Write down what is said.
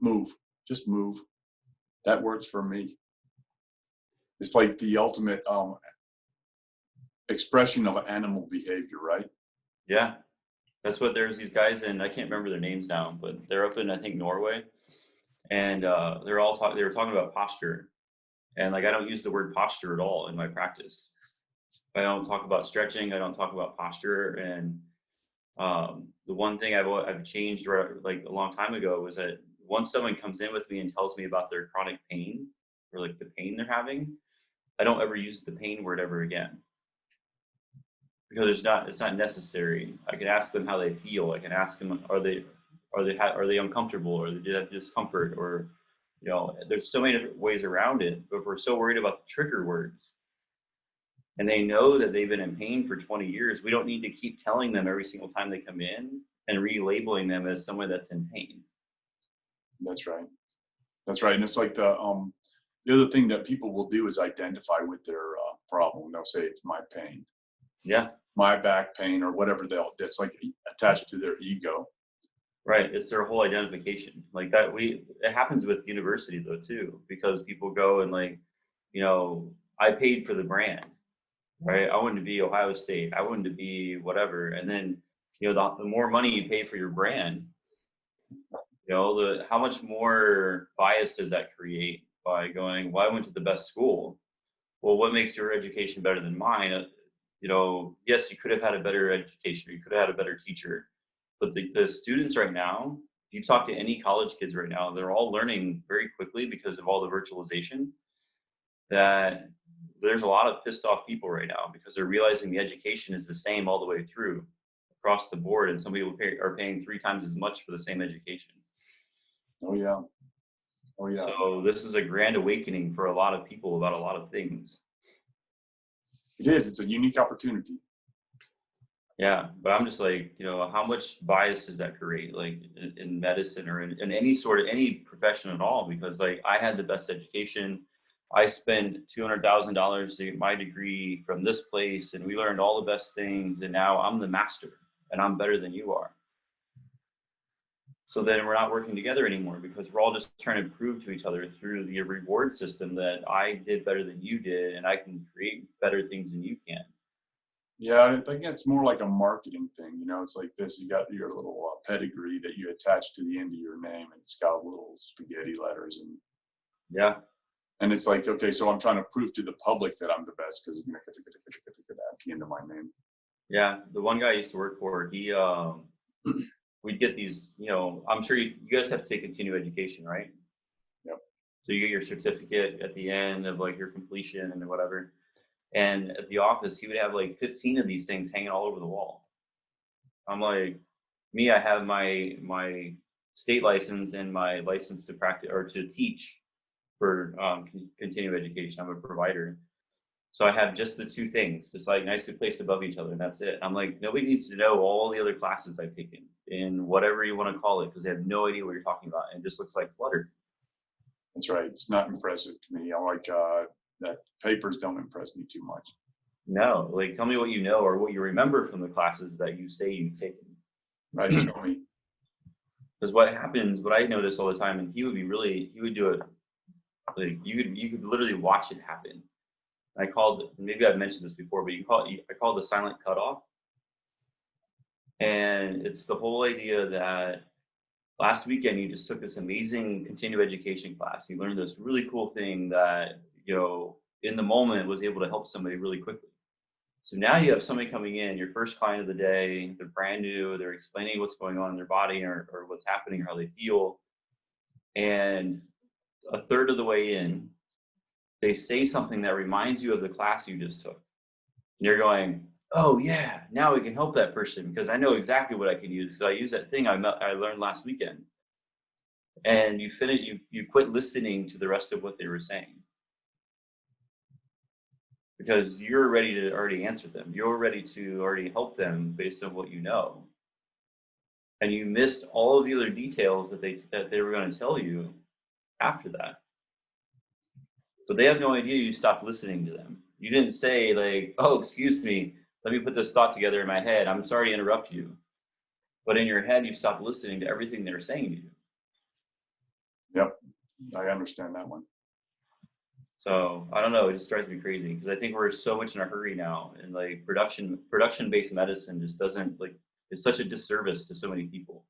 Move. Just move. That works for me. It's like the ultimate expression of animal behavior, right? Yeah. That's what there's these guys in, I can't remember their names now, but they're up in, I think, Norway. And they were talking about posture. And like, I don't use the word posture at all in my practice. I don't talk about stretching. I don't talk about posture. And the one thing I've changed like a long time ago was that once someone comes in with me and tells me about their chronic pain or like the pain they're having, I don't ever use the pain word ever again, because it's not necessary. I can ask them how they feel. I can ask them, are they uncomfortable, or do they have discomfort, or there's so many different ways around it. But if we're so worried about the trigger words, and they know that they've been in pain for 20 years, we don't need to keep telling them every single time they come in and relabeling them as someone that's in pain. That's right. That's right. And it's like the other thing that people will do is identify with their problem. They'll say it's my pain. Yeah. My back pain, or whatever that's like attached to their ego. Right. It's their whole identification. Like that it happens with university though too, because people go and like, I paid for the brand, right? I wanted to be Ohio State. I wanted to be whatever. And then, the more money you pay for your brand, how much more bias does that create by going, well, I went to the best school. Well, what makes your education better than mine? Yes, you could have had a better education, or you could have had a better teacher. But the students right now, if you talk to any college kids right now, they're all learning very quickly because of all the virtualization, that there's a lot of pissed off people right now because they're realizing the education is the same all the way through across the board. And some people are paying 3 times as much for the same education. Oh, yeah. Oh, yeah. So this is a grand awakening for a lot of people about a lot of things. It is. It's a unique opportunity. Yeah, but I'm just like, how much bias does that create, like in medicine or in any profession at all? Because like I had the best education. I spent $200,000 to get my degree from this place, and we learned all the best things. And now I'm the master, and I'm better than you are. So then we're not working together anymore, because we're all just trying to prove to each other through the reward system that I did better than you did, and I can create better things than you can. Yeah, I think it's more like a marketing thing. It's like this. You got your little pedigree that you attach to the end of your name, and it's got little spaghetti letters. And yeah. And it's like, okay, so I'm trying to prove to the public that I'm the best because at the end of my name. Yeah, the one guy I used to work for, he we'd get these, I'm sure you guys have to take continuing education, right? Yep. So you get your certificate at the end of like your completion and whatever. And at the office, he would have like 15 of these things hanging all over the wall. I'm like, I have my state license and my license to practice or to teach for continuing education. I'm a provider. So I have just the 2 things, just like nicely placed above each other, and that's it. I'm like, nobody needs to know all the other classes I've taken in whatever you want to call it, because they have no idea what you're talking about, and it just looks like clutter. That's right. It's not impressive to me. I like that papers don't impress me too much. No, like tell me what you know or what you remember from the classes that you say you've taken. Right, show me. Because what I notice all the time, and he would do it, like you could literally watch it happen. Maybe I've mentioned this before, but I call it the silent cutoff. And it's the whole idea that last weekend you just took this amazing continuing education class. You learned this really cool thing that, in the moment was able to help somebody really quickly. So now you have somebody coming in, your first client of the day, they're brand new, they're explaining what's going on in their body or what's happening or how they feel. And a third of the way in, they say something that reminds you of the class you just took. And you're going, oh yeah, now we can help that person because I know exactly what I can use. So I use that thing I learned last weekend. And you quit listening to the rest of what they were saying, because you're ready to already answer them. You're ready to already help them based on what you know. And you missed all of the other details that they were going to tell you after that. So they have no idea you stopped listening to them. You didn't say like, oh, excuse me, let me put this thought together in my head. I'm sorry to interrupt you. But in your head, you stopped listening to everything they were saying to you. Yep, I understand that one. So I don't know, it just drives me crazy because I think we're so much in a hurry now, and like production based medicine just doesn't like, it's such a disservice to so many people.